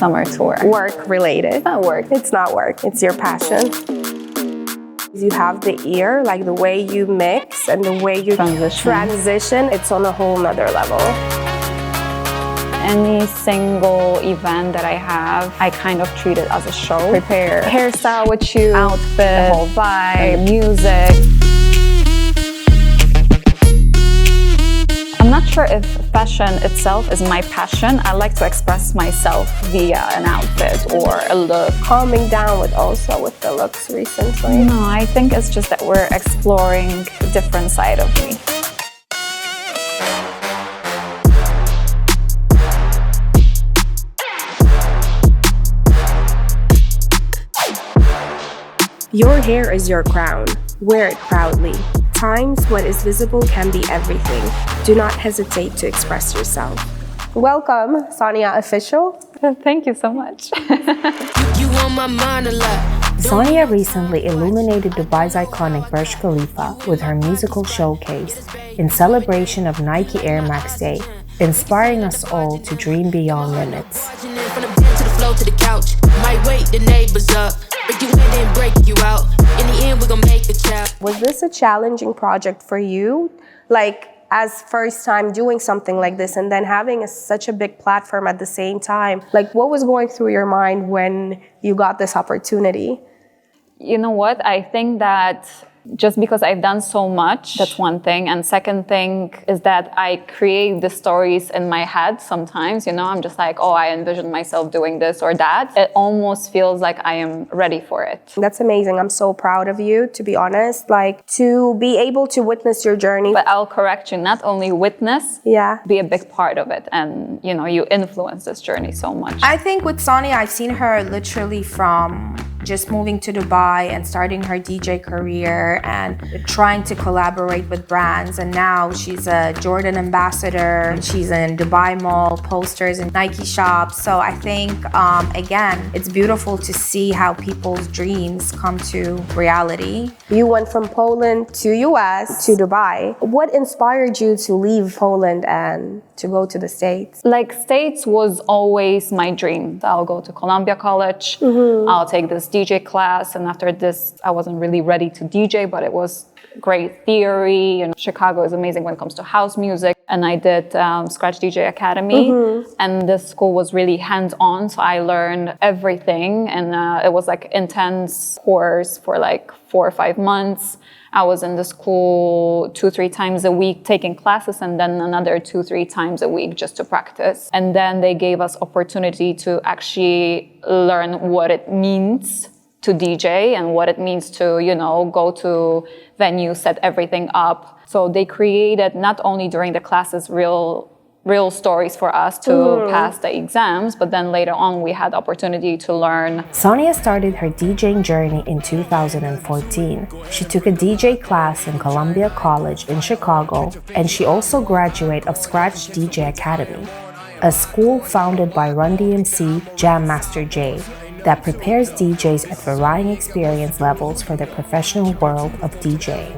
summer tour. Work related. It's not work. It's not work. It's your passion. You have the ear, like the way you mix and the way you transition, it's on a whole nother level. Any single event that I have, I kind of treat it as a show. Prepare hairstyle with you, outfit, the whole vibe, music. I'm not sure if fashion itself is my passion. I like to express myself via an outfit or a look. Calming down with the looks recently. No, I think it's just that we're exploring a different side of me. Your hair is your crown. Wear it proudly. Times what is visible can be everything. Do not hesitate to express yourself. Welcome, Sonya Official. Thank you so much. You on my mind a lot. Sonya recently illuminated Dubai's iconic Burj Khalifa with her musical showcase in celebration of Nike Air Max Day, inspiring us all to dream beyond limits. From the bed to the floor to the couch. Might wake the neighbors up. Break you in and break you out. In the end, we're gonna make a child. Was this a challenging project for you? Like, as first time doing something like this and then having such a big platform at the same time, like what was going through your mind when you got this opportunity? You know what? I think that just because I've done so much, that's one thing. And second thing is that I create the stories in my head sometimes, you know, I'm just like, oh, I envision myself doing this or that. It almost feels like I am ready for it. That's amazing. I'm so proud of you, to be honest, like to be able to witness your journey. But I'll correct you, not only witness, be a big part of it. And, you know, you influence this journey so much. I think with Sonya, I've seen her literally from just moving to Dubai and starting her DJ career and trying to collaborate with brands. And now she's a Jordan ambassador. She's in Dubai Mall, posters in Nike shops. So I think, again, it's beautiful to see how people's dreams come to reality. You went from Poland to US to Dubai. What inspired you to leave Poland and to go to the States? Like, States was always my dream. I'll go to Columbia College. I'll take this DJ class, and after this I wasn't really ready to DJ, but it was great theory. And Chicago is amazing when it comes to house music, and I did Scratch DJ Academy, and this school was really hands-on, so I learned everything, and it was like intense course for like 4 or 5 months. I was in the school 2-3 times a week taking classes, and then another 2-3 times a week just to practice. And then they gave us opportunity to actually learn what it means to DJ and what it means to, you know, go to venues, set everything up. So they created not only during the classes real stories for us to pass the exams, but then later on we had opportunity to learn. Sonya started her DJing journey in 2014. She took a DJ class in Columbia College in Chicago, and she also graduated of Scratch DJ Academy, a school founded by Run DMC Jam Master Jay that prepares DJs at varying experience levels for the professional world of DJing.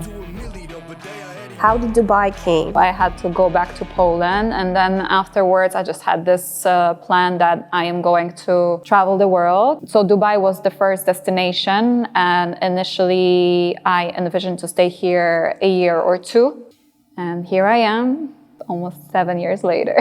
How did Dubai came? I had to go back to Poland, and then afterwards I just had this plan that I am going to travel the world. So Dubai was the first destination, and initially I envisioned to stay here a year or 2. And here I am, almost 7 years later.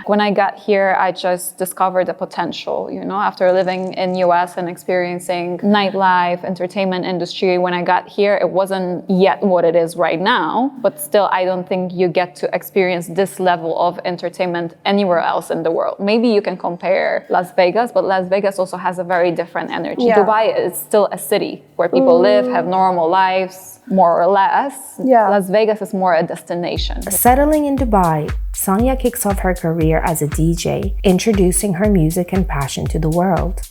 When I got here, I just discovered the potential, you know, after living in US and experiencing nightlife, entertainment industry. When I got here, it wasn't yet what it is right now, but still, I don't think you get to experience this level of entertainment anywhere else in the world. Maybe you can compare Las Vegas, but Las Vegas also has a very different energy. Dubai is still a city where people live, have normal lives, more or less. Las Vegas is more a destination. Settling in Dubai, Sonya kicks off her career as a DJ, introducing her music and passion to the world.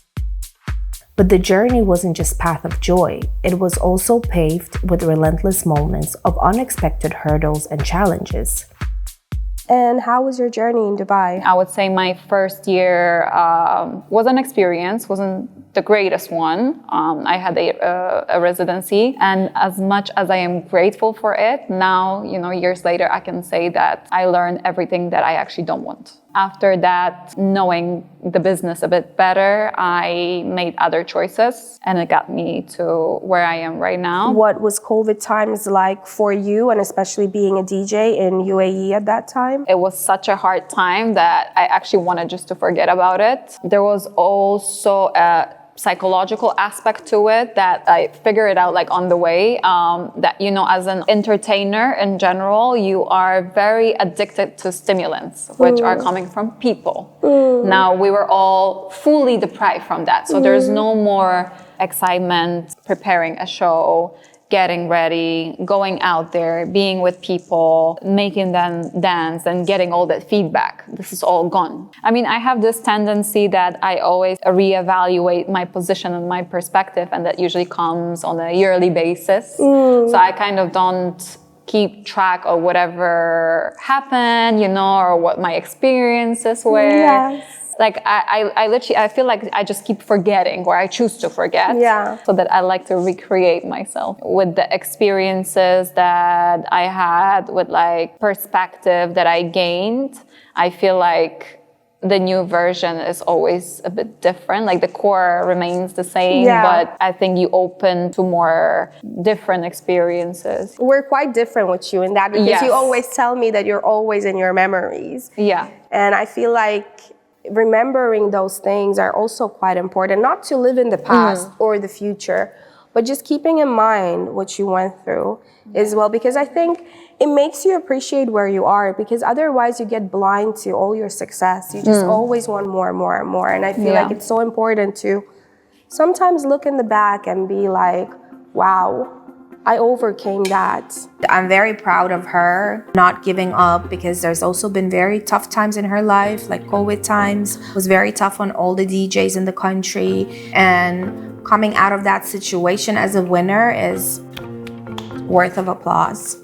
But the journey wasn't just path of joy, it was also paved with relentless moments of unexpected hurdles and challenges. And how was your journey in Dubai? I would say my first year was an experience, wasn't the greatest one. I had a residency, and as much as I am grateful for it, now, you know, years later, I can say that I learned everything that I actually don't want. After that, knowing the business a bit better, I made other choices and it got me to where I am right now. What was COVID times like for you, and especially being a DJ in UAE at that time? It was such a hard time that I actually wanted just to forget about it. There was also a psychological aspect to it that I figured out like on the way, that, you know, as an entertainer in general, you are very addicted to stimulants, which are coming from people. Now we were all fully deprived from that. So there's no more excitement preparing a show, getting ready, going out there, being with people, making them dance and getting all that feedback. This is all gone. I mean, I have this tendency that I always reevaluate my position and my perspective, and that usually comes on a yearly basis. So I kind of don't keep track of whatever happened, you know, or what my experiences were. Yes. Like I literally, I feel like I just keep forgetting, or I choose to forget. Yeah. So that I like to recreate myself with the experiences that I had, with like perspective that I gained. I feel like the new version is always a bit different. Like the core remains the same, but I think you open to more different experiences. We're quite different with you in that, because you always tell me that you're always in your memories. Yeah. And I feel like remembering those things are also quite important, not to live in the past or the future, but just keeping in mind what you went through as well, because I think it makes you appreciate where you are, because otherwise you get blind to all your success. You just always want more and more and more. And I feel like it's so important to sometimes look in the back and be like, wow, I overcame that. I'm very proud of her not giving up, because there's also been very tough times in her life, like COVID times was very tough on all the DJs in the country, and coming out of that situation as a winner is worth of applause.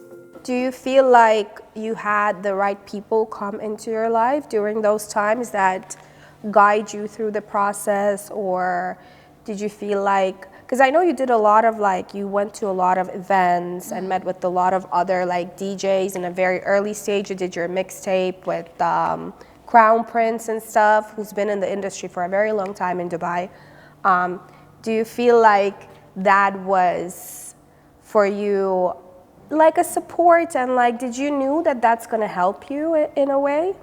Do you feel like you had the right people come into your life during those times that guide you through the process, or did you feel like, because I know you did a lot of like, you went to a lot of events and met with a lot of other like DJs in a very early stage. You did your mixtape with Crown Prince and stuff, who's been in the industry for a very long time in Dubai. Do you feel like that was for you like a support, and like, did you knew that that's gonna help you in a way?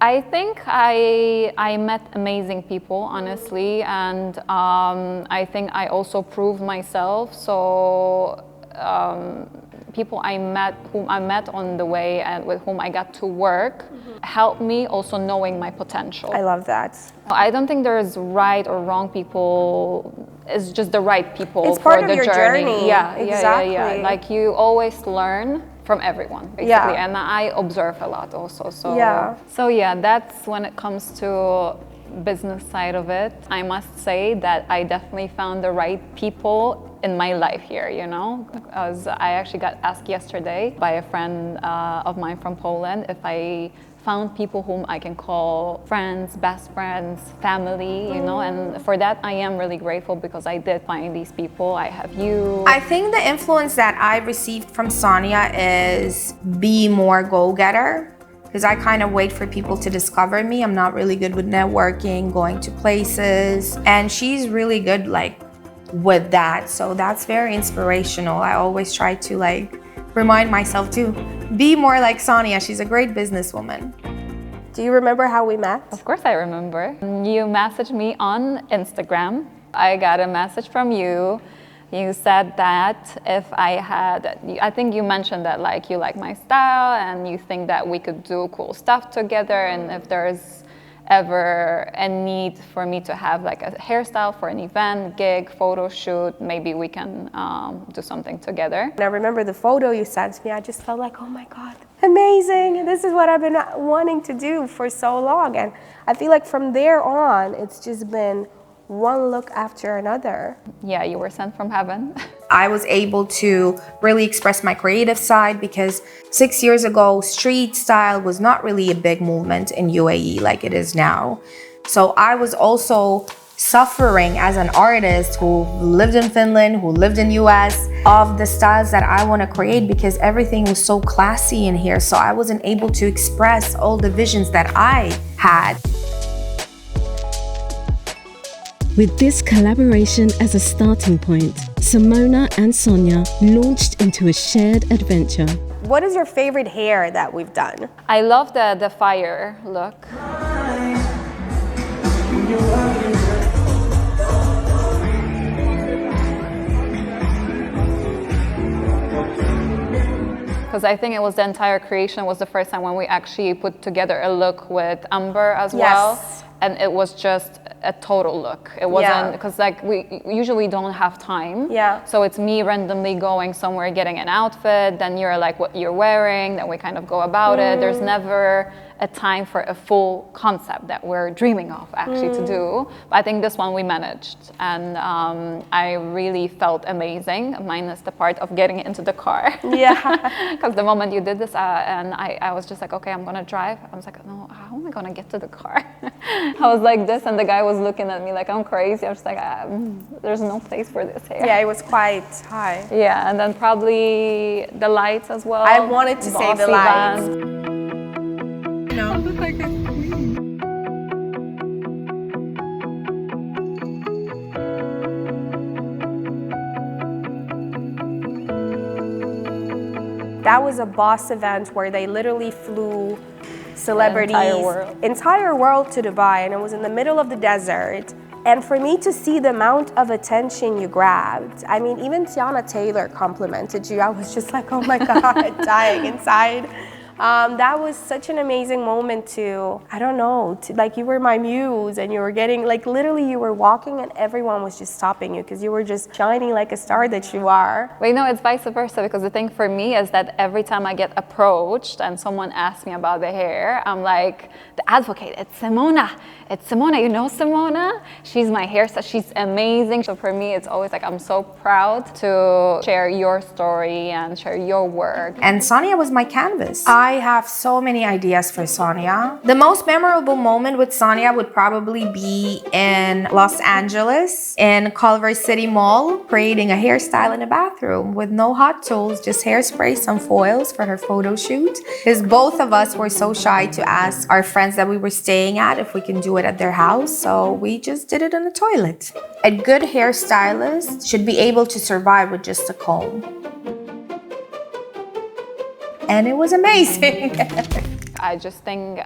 I think I met amazing people, honestly, and I think I also proved myself. So people whom I met on the way and with whom I got to work helped me also knowing my potential. I love that. I don't think there's right or wrong people. It's just the right people It's part for of the your journey. Yeah, Exactly. yeah. Like you always learn from everyone, basically, and I observe a lot also. So yeah, that's when it comes to business side of it. I must say that I definitely found the right people in my life here, you know, because I actually got asked yesterday by a friend of mine from Poland if I found people whom I can call friends, best friends, family, you know, and for that I am really grateful, because I did find these people. I have you. I think the influence that I received from Sonya is be more go-getter, because I kind of wait for people to discover me. I'm not really good with networking, going to places, and she's really good like with that. So that's very inspirational. I always try to like remind myself to be more like Sonya. She's a great businesswoman. Do you remember how we met? Of course I remember. You messaged me on Instagram. I got a message from you. You said that if I think you mentioned that like you like my style and you think that we could do cool stuff together, and if there's ever a need for me to have like a hairstyle for an event, gig, photo shoot, maybe we can do something together. And I remember the photo you sent me. I just felt like, oh my God, amazing. This is what I've been wanting to do for so long. And I feel like from there on, it's just been one look after another. Yeah, you were sent from heaven. I was able to really express my creative side, because 6 years ago, street style was not really a big movement in UAE like it is now. So I was also suffering as an artist who lived in Finland, who lived in US, of the styles that I want to create, because everything was so classy in here. So I wasn't able to express all the visions that I had. With this collaboration as a starting point, Simona and Sonya launched into a shared adventure. What is your favorite hair that we've done? I love the fire look. Because I think it was the entire creation was the first time when we actually put together a look with Amber as well. And it was just a total look. It wasn't, because like we usually don't have time. So it's me randomly going somewhere, getting an outfit, then you're like what you're wearing, then we kind of go about it. There's never a time for a full concept that we're dreaming of actually to do. But I think this one we managed, and I really felt amazing, minus the part of getting into the car. Because the moment you did this, and I was just like, okay, I'm gonna drive. I was like, no, how am I gonna get to the car? I was like this, and the guy was looking at me like I'm crazy. I was like, there's no place for this hair. Yeah, it was quite high. Yeah, and then probably the lights as well. I wanted to say the lights. No, look like a queen. That was a boss event where they literally flew celebrities, entire world to Dubai, and it was in the middle of the desert. And for me to see the amount of attention you grabbed, I mean, even Tiana Taylor complimented you. I was just like, oh my God, dying inside. That was such an amazing moment to, I don't know, like you were my muse, and you were getting, like literally you were walking and everyone was just stopping you because you were just shining like a star that you are. Wait, no, it's vice versa, because the thing for me is that every time I get approached and someone asks me about the hair, I'm like, the advocate, it's Simona, you know Simona? She's my hairstylist, she's amazing. So for me, it's always like, I'm so proud to share your story and share your work. And Sonya was my canvas. I have so many ideas for Sonya. The most memorable moment with Sonya would probably be in Los Angeles, in Culver City Mall, creating a hairstyle in a bathroom with no hot tools, just hairspray, some foils for her photo shoot. Because both of us were so shy to ask our friends that we were staying at if we can do it at their house, so we just did it in the toilet. A good hairstylist should be able to survive with just a comb. And it was amazing. I just think,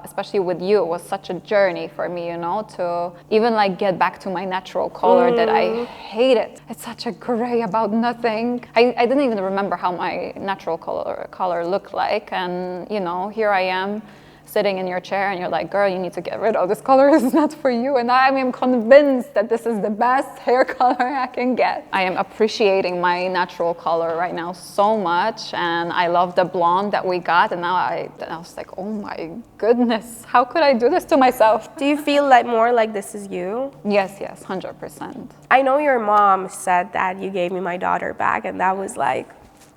especially with you, it was such a journey for me, you know, to even like get back to my natural color that I hated. It's such a gray about nothing. I didn't even remember how my natural color looked like, and you know, here I am sitting in your chair and you're like, girl, you need to get rid of this color. This is not for you. And I am convinced that this is the best hair color I can get. I am appreciating my natural color right now so much, and I love the blonde that we got, and now I was like, oh my goodness, how could I do this to myself? Do you feel like more like this is you? Yes, 100%. I know your mom said that you gave me my daughter back, and that was like,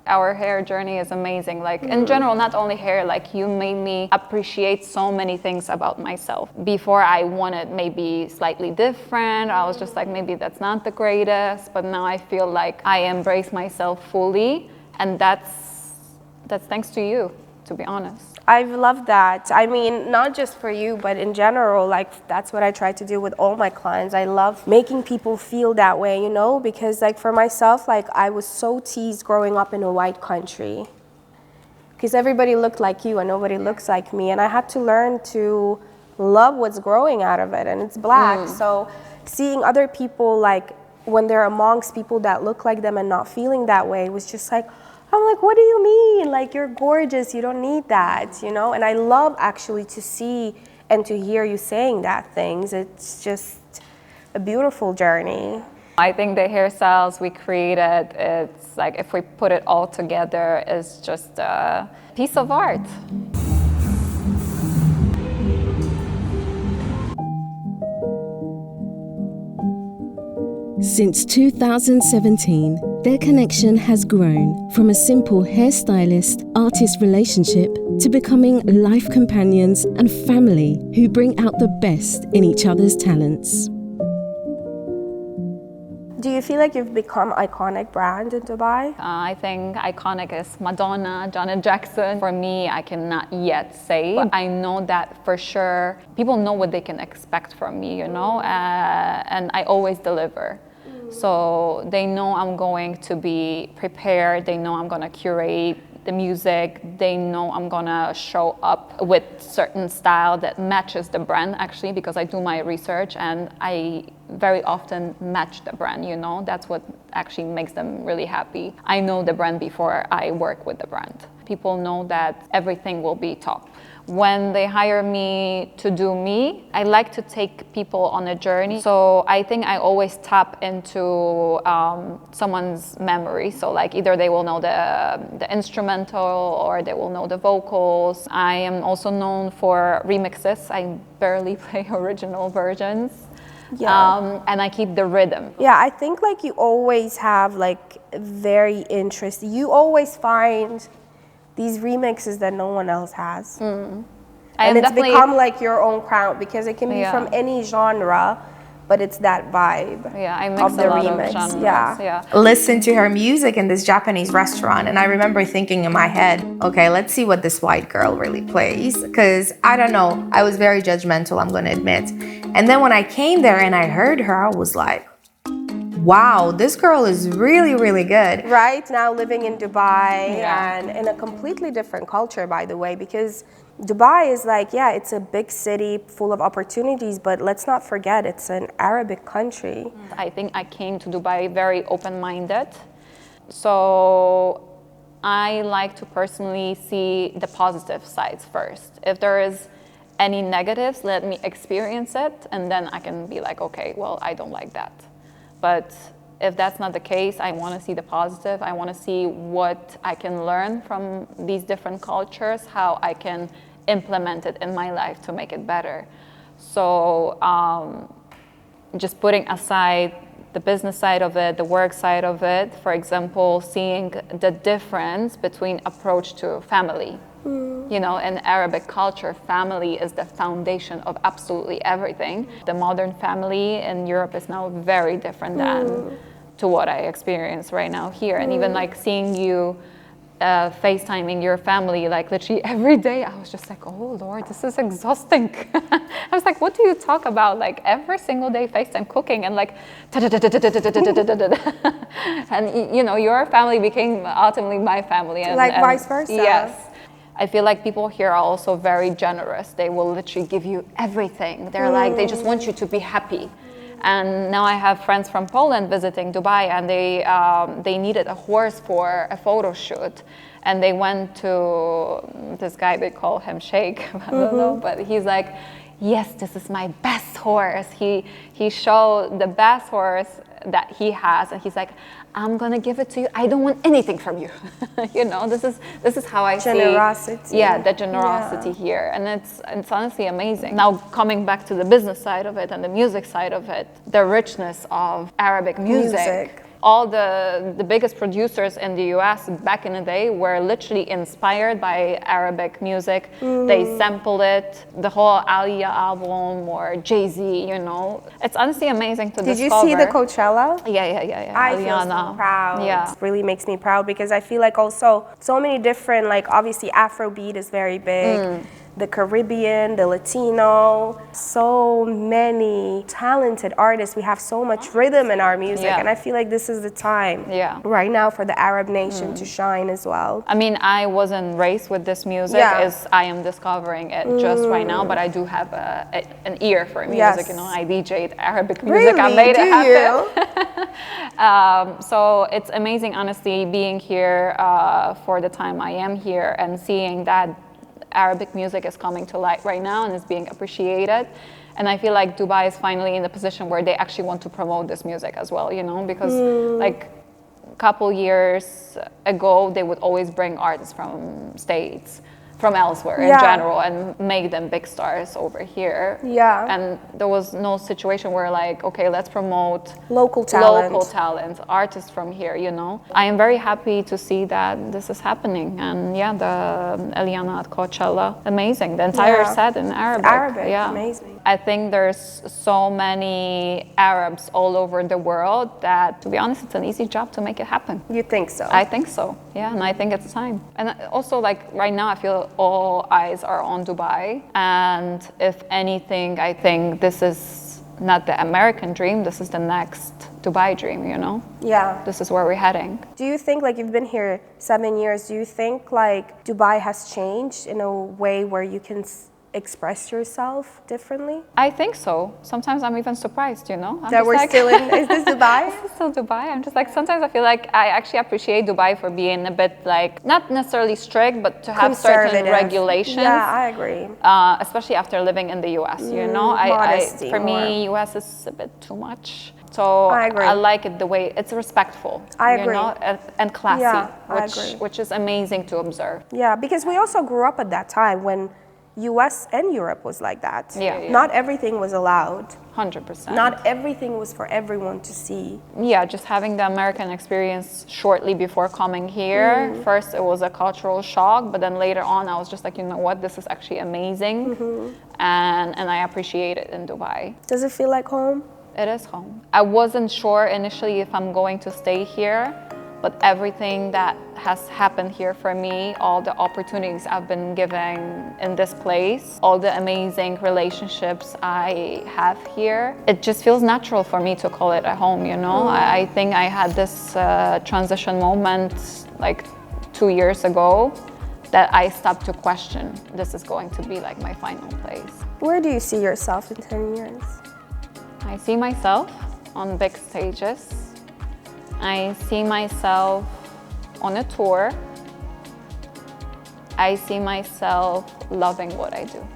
our hair journey is amazing. Like in general, not only hair, like you made me appreciate so many things about myself. Before I wanted maybe slightly different. I was just like, maybe that's not the greatest, but now I feel like I embrace myself fully, and that's thanks to you, to be honest. I've loved that. I mean, not just for you, but in general, like that's what I try to do with all my clients. I love making people feel that way, you know, because like for myself, like I was so teased growing up in a white country because everybody looked like you and nobody looks like me. And I had to learn to love what's growing out of it, and it's black. So seeing other people, like when they're amongst people that look like them and not feeling that way, was just like, I'm like, what do you mean? Like, you're gorgeous, you don't need that, you know? And I love actually to see and to hear you saying that things. It's just a beautiful journey. I think the hairstyles we created, it's like, if we put it all together, it's just a piece of art. Since 2017, their connection has grown from a simple hairstylist-artist relationship to becoming life companions and family who bring out the best in each other's talents. Do you feel like you've become iconic brand in Dubai? I think iconic is Madonna, Janet Jackson. For me, I cannot yet say, but I know that for sure people know what they can expect from me, you know, and I always deliver. So they know I'm going to be prepared, they know I'm going to curate the music, they know I'm gonna show up with certain style that matches the brand actually, because I do my research and I very often match the brand, you know, that's what actually makes them really happy. I know the brand before I work with the brand. People know that everything will be top. When they hire me to do me, I like to take people on a journey. So I think I always tap into someone's memory. So like either they will know the instrumental or they will know the vocals. I am also known for remixes. I barely play original versions. Yeah. And I keep the rhythm. Yeah, I think like you always have like very interesting, you always find these remixes that no one else has. And it's become like your own crown because it can be from any genre, but it's that vibe. Yeah, I mix a lot of genres. Yeah. Listen to her music in this Japanese restaurant, and I remember thinking in my head, okay, let's see what this white girl really plays, because I don't know, I was very judgmental, I'm going to admit. And then when I came there and I heard her, I was like, wow, this girl is really, really good. Right now living in Dubai and in a completely different culture, by the way, because Dubai is like, yeah, it's a big city full of opportunities, but let's not forget it's an Arabic country. I think I came to Dubai very open-minded. So I like to personally see the positive sides first. If there is any negatives, let me experience it, and then I can be like, okay, well, I don't like that. But if that's not the case, I want to see the positive. I want to see what I can learn from these different cultures, how I can implement it in my life to make it better. So just putting aside the business side of it, the work side of it, for example, seeing the difference between approach to family. You know, in Arabic culture, family is the foundation of absolutely everything. The modern family in Europe is now very different than to what I experience right now here. And even like seeing you FaceTiming your family like literally every day, I was just like, oh Lord, this is exhausting. I was like, what do you talk about? Like every single day FaceTime cooking and like and you know, your family became ultimately my family. And, like vice versa. Yes. I feel like people here are also very generous. They will literally give you everything. They're like, they just want you to be happy. And now I have friends from Poland visiting Dubai, and they needed a horse for a photo shoot. And they went to this guy, they call him Sheikh, I don't know, but he's like, yes, this is my best horse. He showed the best horse that he has, and he's like, I'm gonna give it to you. I don't want anything from you. You know, this is how I generosity. See. Yeah, the generosity here, and it's honestly amazing. Now coming back to the business side of it and the music side of it, the richness of Arabic music. All the biggest producers in the US back in the day were literally inspired by Arabic music. They sampled it, the whole Aliyah album or Jay-Z, you know. It's honestly amazing to discover. Did you see the Coachella? Yeah. I feel so proud. Yeah. It really makes me proud because I feel like also so many different, like obviously Afrobeat is very big. The Caribbean, the Latino, so many talented artists. We have so much rhythm in our music, and I feel like this is the time right now for the Arab nation to shine as well. I mean, I wasn't raised with this music, as I am discovering it just right now, but I do have an ear for music, you know, I DJ'd Arabic music, I made it happen. So it's amazing, honestly, being here for the time I am here and seeing that Arabic music is coming to light right now and is being appreciated. And I feel like Dubai is finally in the position where they actually want to promote this music as well, you know, because like a couple years ago, they would always bring artists from States, from elsewhere in general, and make them big stars over here. And there was no situation where like, okay, let's promote local talent, artists from here, you know. I am very happy to see that this is happening. And the Eliana at Coachella, amazing. The entire set in Arabic. Amazing. I think there's so many Arabs all over the world that, to be honest, it's an easy job to make it happen. You think so? I think so, yeah, and I think it's time. And also, like, right now, I feel all eyes are on Dubai. And if anything, I think this is not the American dream, this is the next Dubai dream, you know? Yeah. This is where we're heading. Do you think, like, you've been here 7 years, do you think, like, Dubai has changed in a way where you can express yourself differently? I think so. Sometimes I'm even surprised, you know? That we're still in, is this Dubai? This is still Dubai. I'm just like, sometimes I feel like I actually appreciate Dubai for being a bit like, not necessarily strict, but to have certain regulations. Yeah, I agree. Especially after living in the US, you know? Modesty for me, US is a bit too much. So I agree. I like it the way it's respectful. I you agree. know, and classy, Yeah, I agree. which is amazing to observe. Yeah, because we also grew up at that time when US and Europe was like that. Yeah. Not everything was allowed. 100%. Not everything was for everyone to see. Yeah, just having the American experience shortly before coming here. First, it was a cultural shock, but then later on, I was just like, you know what, this is actually amazing. And I appreciate it in Dubai. Does it feel like home? It is home. I wasn't sure initially if I'm going to stay here, but everything that has happened here for me, all the opportunities I've been given in this place, all the amazing relationships I have here, it just feels natural for me to call it a home, you know? I think I had this transition moment like 2 years ago that I stopped to question, this is going to be like my final place. Where do you see yourself in 10 years? I see myself on big stages. I see myself on a tour. I see myself loving what I do.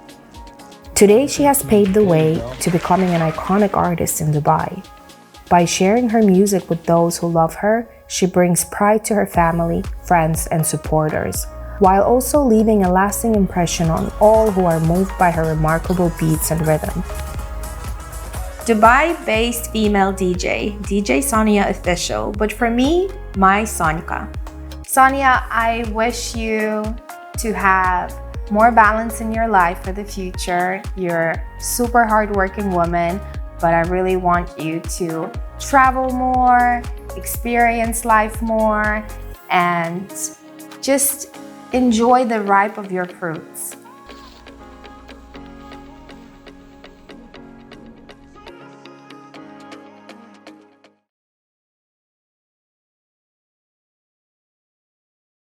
Today, she has paved the way to becoming an iconic artist in Dubai. By sharing her music with those who love her, she brings pride to her family, friends, and supporters, while also leaving a lasting impression on all who are moved by her remarkable beats and rhythm. Dubai-based female DJ Sonya official, but for me, my Sonya. Sonya, I wish you to have more balance in your life for the future. You're a super hardworking woman, but I really want you to travel more, experience life more, and just enjoy the ripe of your fruits.